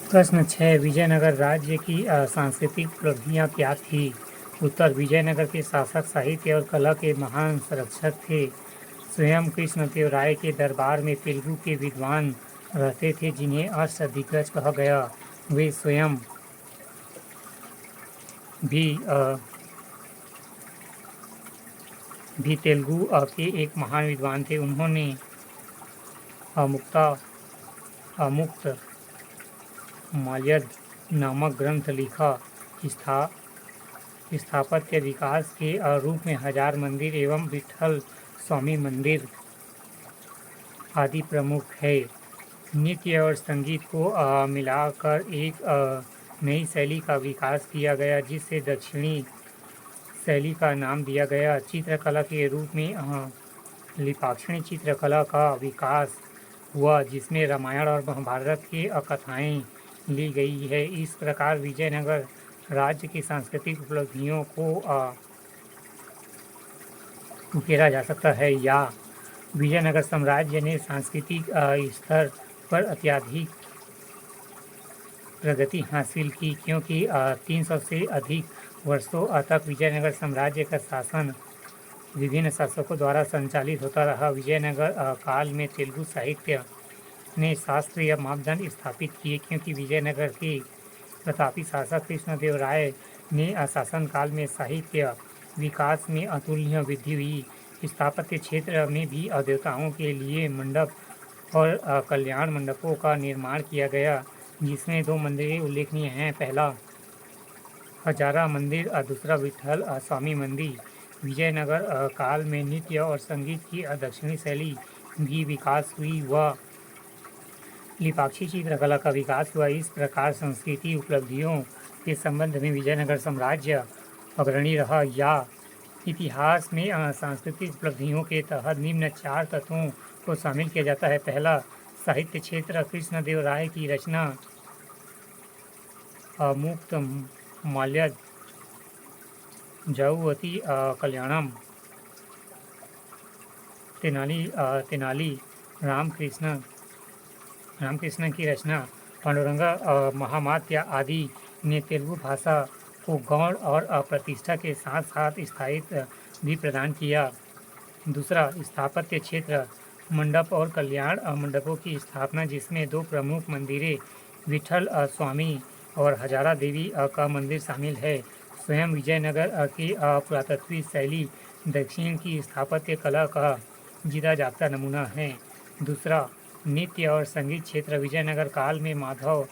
प्रश्न 6 विजयनगर राज्य की सांस्कृतिक उपलब्धियां क्या थी? उत्तर विजयनगर के शासक साहित्य और कला के महान संरक्षक थे। स्वयं कृष्णदेवराय के दरबार में तेलुगु के विद्वान रहते थे जिन्हें अष्टदिग्गज कहा गया। वे स्वयं भी तेलुगु के एक महान विद्वान थे। उन्होंने अमुक्त माल्यद नामक ग्रंथ लिखा। स्थापत्य विकास के रूप में हजार मंदिर एवं विठल स्वामी मंदिर आदि प्रमुख है। नृत्य और संगीत को मिलाकर एक नई शैली का विकास किया गया जिसे दक्षिणी शैली का नाम दिया गया। चित्रकला के रूप में लिपाक्षणी चित्रकला का विकास हुआ जिसमें रामायण और महाभारत की कथाएं ली गई है। इस प्रकार विजयनगर राज्य की सांस्कृतिक उपलब्धियों को उकेरा जा सकता है। या विजयनगर साम्राज्य ने सांस्कृतिक स्तर पर अत्यधिक प्रगति हासिल की क्योंकि 300 से अधिक वर्षों तक विजयनगर साम्राज्य का शासन विभिन्न शासकों द्वारा संचालित होता रहा। विजयनगर काल में तेलुगु साहित्य ने शास्त्रीय मापदंड स्थापित किए क्योंकि विजयनगर के प्रतापी शासक कृष्णदेवराय ने शासन काल में साहित्य विकास में अतुलनीय वृद्धि हुई। स्थापत्य क्षेत्र में भी देवताओं के लिए मंडप और कल्याण मंडपों का निर्माण किया गया जिसमें दो मंदिरें उल्लेखनीय हैं। पहला हजारा मंदिर, दूसरा विठल स्वामी मंदिर। विजयनगर काल में नृत्य और संगीत की दक्षिणी शैली भी विकास हुई व लिपाक्षी चित्रकला का विकास हुआ। इस प्रकार संस्कृति उपलब्धियों के संबंध में विजयनगर साम्राज्य अग्रणी रहा। या इतिहास में सांस्कृतिक उपलब्धियों के तहत निम्न 4 तत्वों को शामिल किया जाता है। पहला साहित्य क्षेत्र, कृष्णदेवराय की रचना मुक्त माल्यद, जौवती कल्याणम, तेनाली रामकृष्ण की रचना, पांडुरंगा महामात्य आदि ने तेलुगु भाषा को गौण और प्रतिष्ठा के साथ साथ स्थायित्व भी प्रदान किया। दूसरा स्थापत्य क्षेत्र, मंडप और कल्याण मंडपों की स्थापना जिसमें 2 प्रमुख मंदिरें विठल स्वामी और हजारा देवी का मंदिर शामिल है। स्वयं विजयनगर की पुरातत्वीय शैली दक्षिण की स्थापत्य कला का जीता जागता नमूना है। दूसरा नृत्य और संगीत क्षेत्र, विजयनगर काल में माधव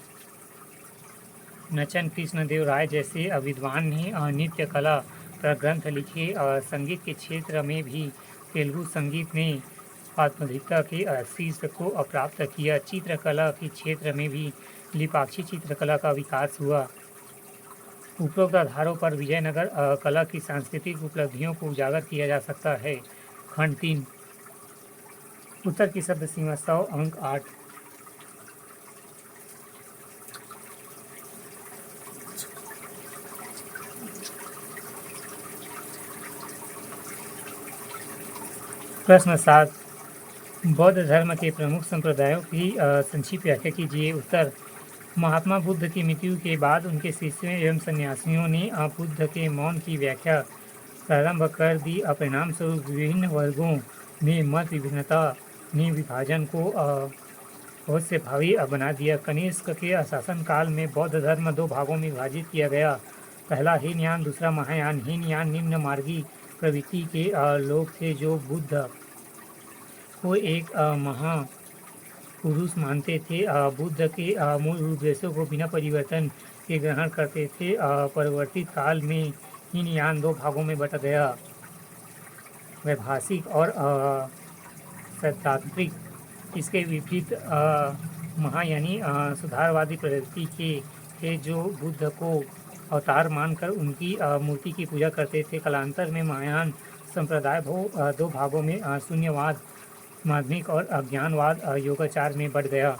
नचन कृष्णदेवराय जैसे विद्वान ने नृत्य कला पर ग्रंथ लिखे। संगीत के क्षेत्र में भी तेलुगु संगीत ने आत्मधिकता के शीर्ष को प्राप्त किया। चित्रकला के क्षेत्र में भी लिपाक्षी चित्रकला का विकास हुआ। उपरोक्त आधारों पर विजयनगर कला की सांस्कृतिक उपलब्धियों को उजागर किया जा सकता है। खंड 3 उत्तर की शब्द सीमा 100 अंक 8। प्रश्न 7 बौद्ध धर्म के प्रमुख संप्रदायों की संक्षिप्त व्याख्या कीजिए। उत्तर महात्मा बुद्ध की मृत्यु के बाद उनके शिष्यों एवं सन्यासियों ने बुद्ध के मौन की व्याख्या प्रारंभ कर दी। परिणाम स्वरूप विभिन्न वर्गों में मत विभिन्नता ने विभाजन को बहुत से भावी बना दिया। कनिष्क के शासनकाल में बौद्ध धर्म 2 भागों में विभाजित किया गया। पहला हीनयान, दूसरा महायान। हीनयान निम्न मार्गी प्रवृत्ति के लोग थे जो बुद्ध को एक महापुरुष मानते थे। बुद्ध के मूल उपदेशों को बिना परिवर्तन के ग्रहण करते थे। परिवर्तित काल में हीनयान 2 भागों में बट गया, वैभाषिक और सैद्धांतिक। इसके विपरीत महायानी सुधारवादी प्रवृत्ति के थे जो बुद्ध को अवतार मानकर उनकी मूर्ति की पूजा करते थे। कालांतर में महायान संप्रदाय 2 भागों में शून्यवाद माध्यमिक और अज्ञानवाद योगाचार में बढ़ गया।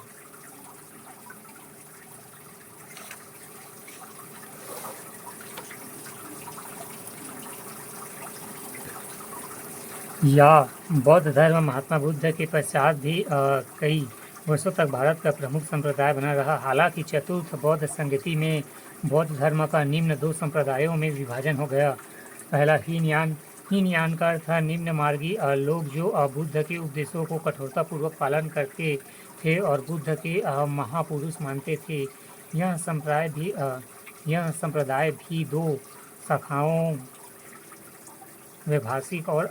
या बौद्ध धर्म महात्मा बुद्ध के पश्चात भी कई वर्षों तक भारत का प्रमुख संप्रदाय बना रहा। हालांकि चतुर्थ बौद्ध संगति में बौद्ध धर्म का निम्न दो संप्रदायों में विभाजन हो गया। पहला हीनयान का अर्थ निम्न मार्गी लोग जो बुद्ध के उपदेशों को कठोरतापूर्वक पालन करते थे और बुद्ध के महापुरुष मानते थे। यह संप्रदाय भी दो शाखाओं वैभाषिक और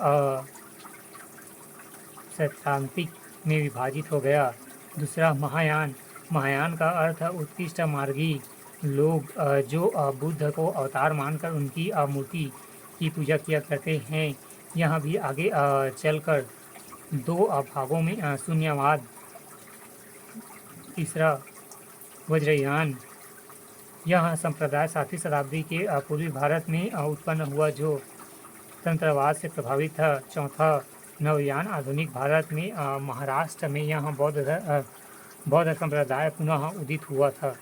सैद्धांतिक में विभाजित हो गया। दूसरा महायान का अर्थ उत्कृष्ट मार्गी लोग जो बुद्ध को अवतार मानकर उनकी मूर्ति की पूजा किया करते हैं। यह भी आगे चलकर दो भागों में शून्यवाद। तीसरा वज्रयान। यह संप्रदाय 7वीं शताब्दी के पूर्वी भारत में उत्पन्न हुआ जो तंत्रवाद से प्रभावित था। चौथा नवयान। आधुनिक भारत में महाराष्ट्र में यह बौद्ध संप्रदाय पुनः उदित हुआ था।